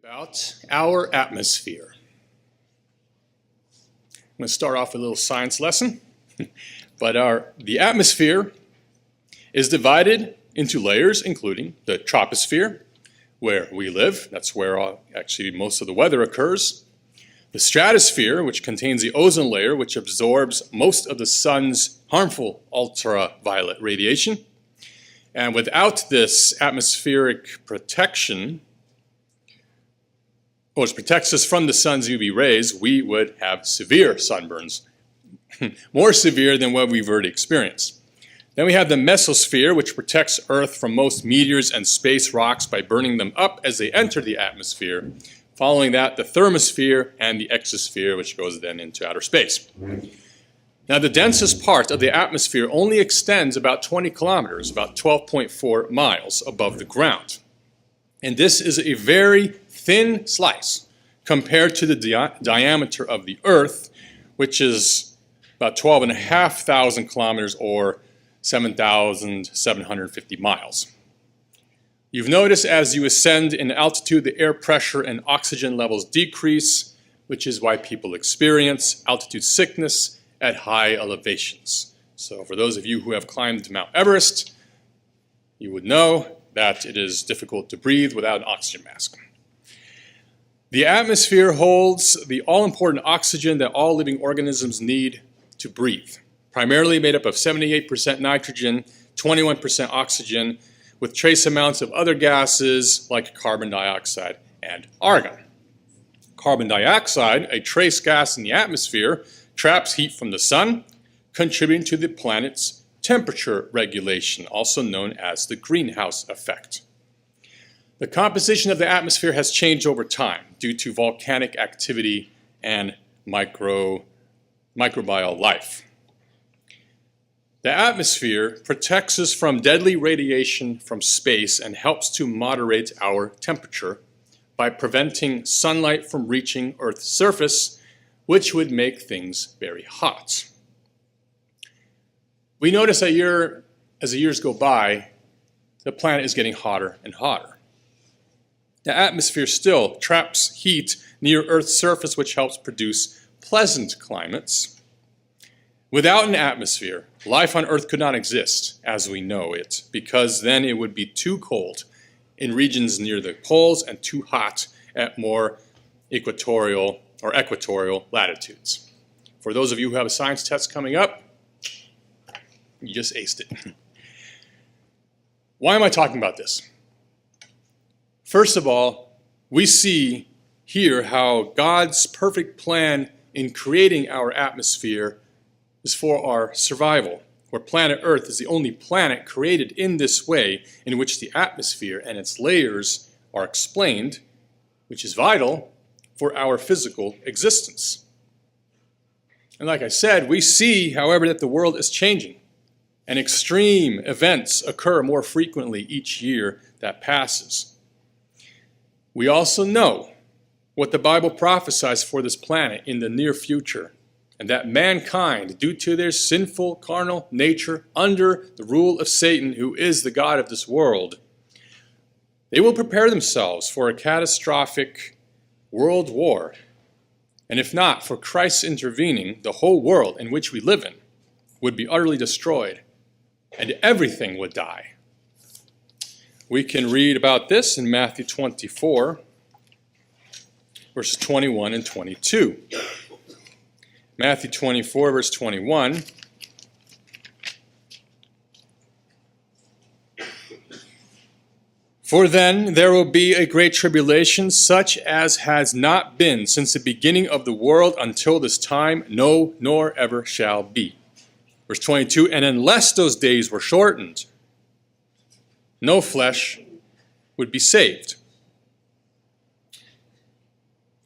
About our atmosphere. I'm going to start off with a little science lesson. But the atmosphere is divided into layers, including the troposphere, where we live. That's where actually most of the weather occurs. The stratosphere, which contains the ozone layer, which absorbs most of the sun's harmful ultraviolet radiation. And without this atmospheric protection, which protects us from the sun's UV rays, we would have severe sunburns, more severe than what we've already experienced. Then we have the mesosphere, which protects Earth from most meteors and space rocks by burning them up as they enter the atmosphere. Following that, the thermosphere and the exosphere, which goes then into outer space. Now, the densest part of the atmosphere only extends about 20 kilometers, about 12.4 miles above the ground. And this is a very thin slice compared to the diameter of the Earth, which is about 12,500 kilometers or 7,750 miles. You've noticed as you ascend in altitude, the air pressure and oxygen levels decrease, which is why people experience altitude sickness at high elevations. So for those of you who have climbed Mount Everest, you would know that it is difficult to breathe without an oxygen mask. The atmosphere holds the all-important oxygen that all living organisms need to breathe, primarily made up of 78% nitrogen, 21% oxygen, with trace amounts of other gases like carbon dioxide and argon. Carbon dioxide, a trace gas in the atmosphere, traps heat from the sun, contributing to the planet's temperature regulation, also known as the greenhouse effect. The composition of the atmosphere has changed over time due to volcanic activity and microbial life. The atmosphere protects us from deadly radiation from space and helps to moderate our temperature by preventing sunlight from reaching Earth's surface, which would make things very hot. We notice that as the years go by, the planet is getting hotter and hotter. The atmosphere still traps heat near Earth's surface, which helps produce pleasant climates. Without an atmosphere, life on Earth could not exist as we know it, because then it would be too cold in regions near the poles and too hot at more equatorial latitudes. For those of you who have a science test coming up, you just aced it. Why am I talking about this? First of all, we see here how God's perfect plan in creating our atmosphere is for our survival, where planet Earth is the only planet created in this way in which the atmosphere and its layers are explained, which is vital for our physical existence. And like I said, we see, however, that the world is changing, and extreme events occur more frequently each year that passes. We also know what the Bible prophesies for this planet in the near future, and that mankind, due to their sinful carnal nature under the rule of Satan, who is the god of this world, they will prepare themselves for a catastrophic world war. And if not for Christ's intervening, the whole world in which we live in would be utterly destroyed, and everything would die. We can read about this in Matthew 24, verses 21 and 22. Matthew 24, verse 21. For then there will be a great tribulation, such as has not been since the beginning of the world until this time, no, nor ever shall be. Verse 22, and unless those days were shortened, no flesh would be saved.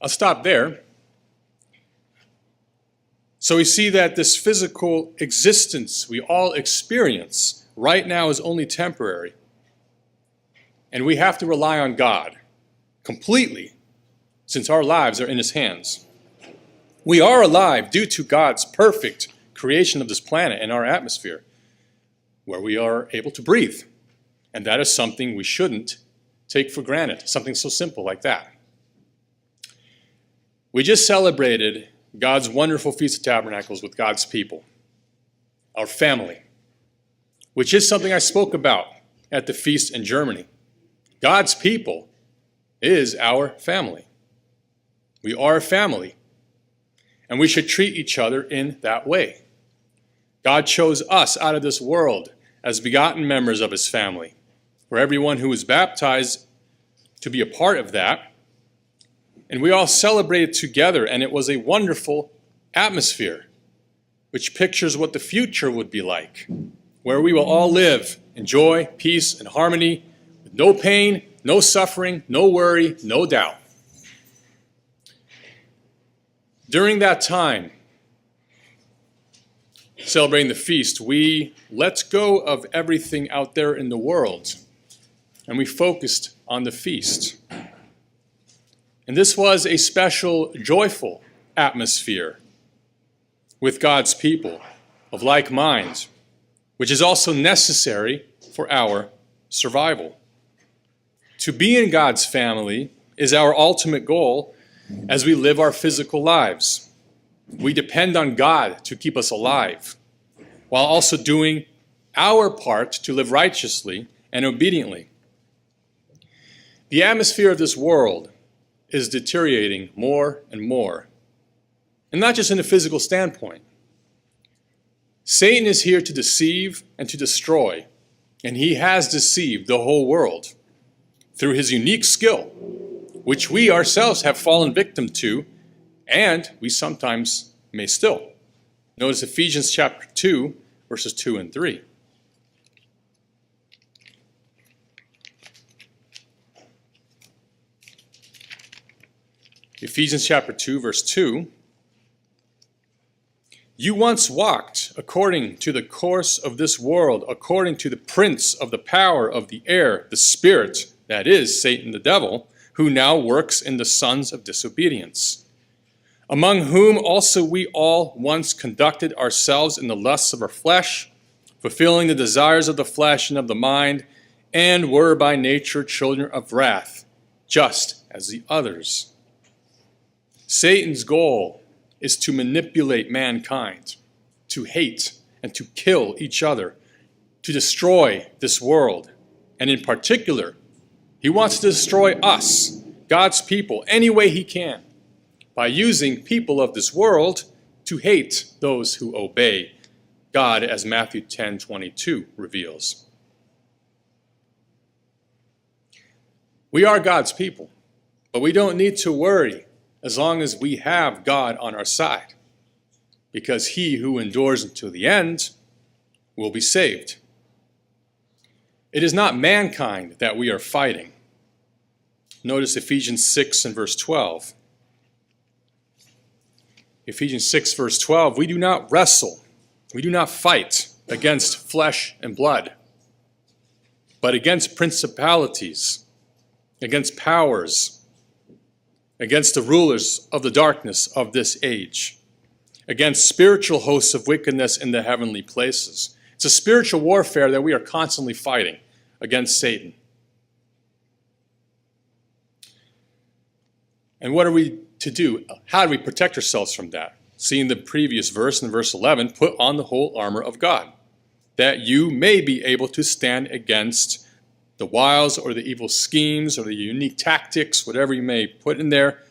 I'll stop there. So we see that this physical existence we all experience right now is only temporary. And we have to rely on God completely, since our lives are in His hands. We are alive due to God's perfect creation of this planet and our atmosphere, where we are able to breathe. And that is something we shouldn't take for granted, something so simple like that. We just celebrated God's wonderful Feast of Tabernacles with God's people, our family, which is something I spoke about at the feast in Germany. God's people is our family. We are a family, and we should treat each other in that way. God chose us out of this world as begotten members of his family, for everyone who was baptized to be a part of that. And we all celebrated together, and it was a wonderful atmosphere, which pictures what the future would be like, where we will all live in joy, peace, and harmony, with no pain, no suffering, no worry, no doubt. During that time, celebrating the feast, we let go of everything out there in the world, and we focused on the feast. And this was a special, joyful atmosphere with God's people of like mind, which is also necessary for our survival. To be in God's family is our ultimate goal as we live our physical lives. We depend on God to keep us alive, while also doing our part to live righteously and obediently. The atmosphere of this world is deteriorating more and more, and not just in a physical standpoint. Satan is here to deceive and to destroy, and he has deceived the whole world through his unique skill, which we ourselves have fallen victim to, and we sometimes may still. Notice Ephesians chapter 2, verses 2 and 3. Ephesians chapter 2, verse 2. You once walked according to the course of this world, according to the prince of the power of the air, the spirit, that is, Satan the devil, who now works in the sons of disobedience, among whom also we all once conducted ourselves in the lusts of our flesh, fulfilling the desires of the flesh and of the mind, and were by nature children of wrath, just as the others. Satan's goal is to manipulate mankind, to hate and to kill each other, to destroy this world. And in particular, he wants to destroy us, God's people, any way he can, by using people of this world to hate those who obey God, as Matthew 10:22 reveals. We are God's people, but we don't need to worry as long as we have God on our side, because he who endures until the end will be saved. It is not mankind that we are fighting. Notice Ephesians 6 and verse 12. Ephesians 6 verse 12, we do not wrestle, we do not fight against flesh and blood, but against principalities, against powers, against the rulers of the darkness of this age, against spiritual hosts of wickedness in the heavenly places. It's a spiritual warfare that we are constantly fighting against Satan. And what are we to do? How do we protect ourselves from that? See in the previous verse, in verse 11, put on the whole armor of God, that you may be able to stand against the wiles or the evil schemes or the unique tactics, whatever you may put in there,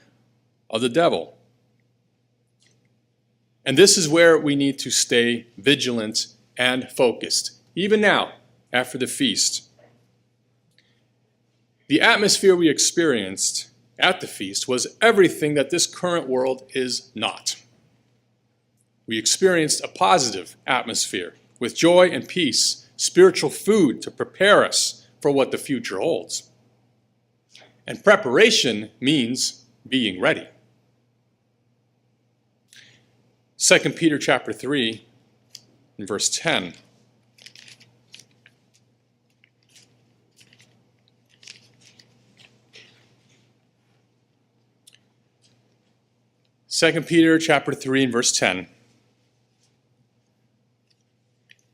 of the devil. And this is where we need to stay vigilant and focused, even now, after the feast. The atmosphere we experienced at the feast was everything that this current world is not. We experienced a positive atmosphere with joy and peace, spiritual food to prepare us for what the future holds. And preparation means being ready. 2 Peter chapter 3 and verse 10. Second Peter chapter 3 and verse 10.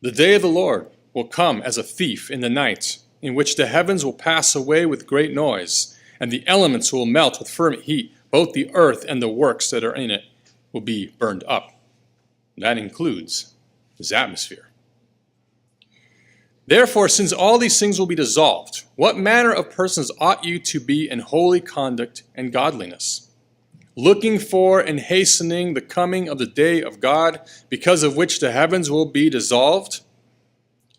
The day of the Lord will come as a thief in the night, in which the heavens will pass away with great noise, and the elements will melt with fervent heat. both the earth and the works that are in it will be burned up. That includes his atmosphere. Therefore, since all these things will be dissolved, what manner of persons ought you to be in holy conduct and godliness, looking for and hastening the coming of the day of God, because of which the heavens will be dissolved,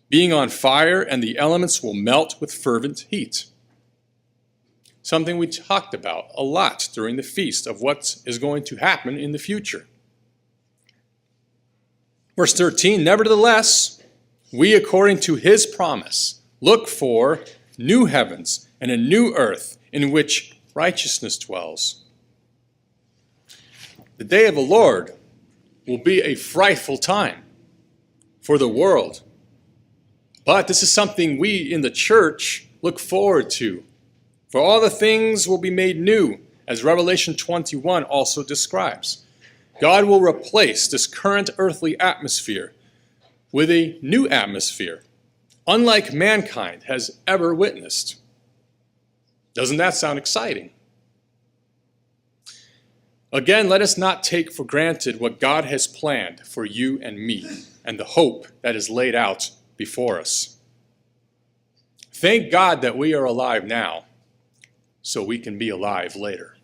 being on fire, and the elements will melt with fervent heat? Something we talked about a lot during the feast of what is going to happen in the future. Verse 13, nevertheless, we, according to his promise, look for new heavens and a new earth in which righteousness dwells. The day of the Lord will be a frightful time for the world. But this is something we in the church look forward to. For all the things will be made new, as Revelation 21 also describes. God will replace this current earthly atmosphere with a new atmosphere, unlike mankind has ever witnessed. Doesn't that sound exciting? Again, let us not take for granted what God has planned for you and me and the hope that is laid out before us. Thank God that we are alive now so we can be alive later.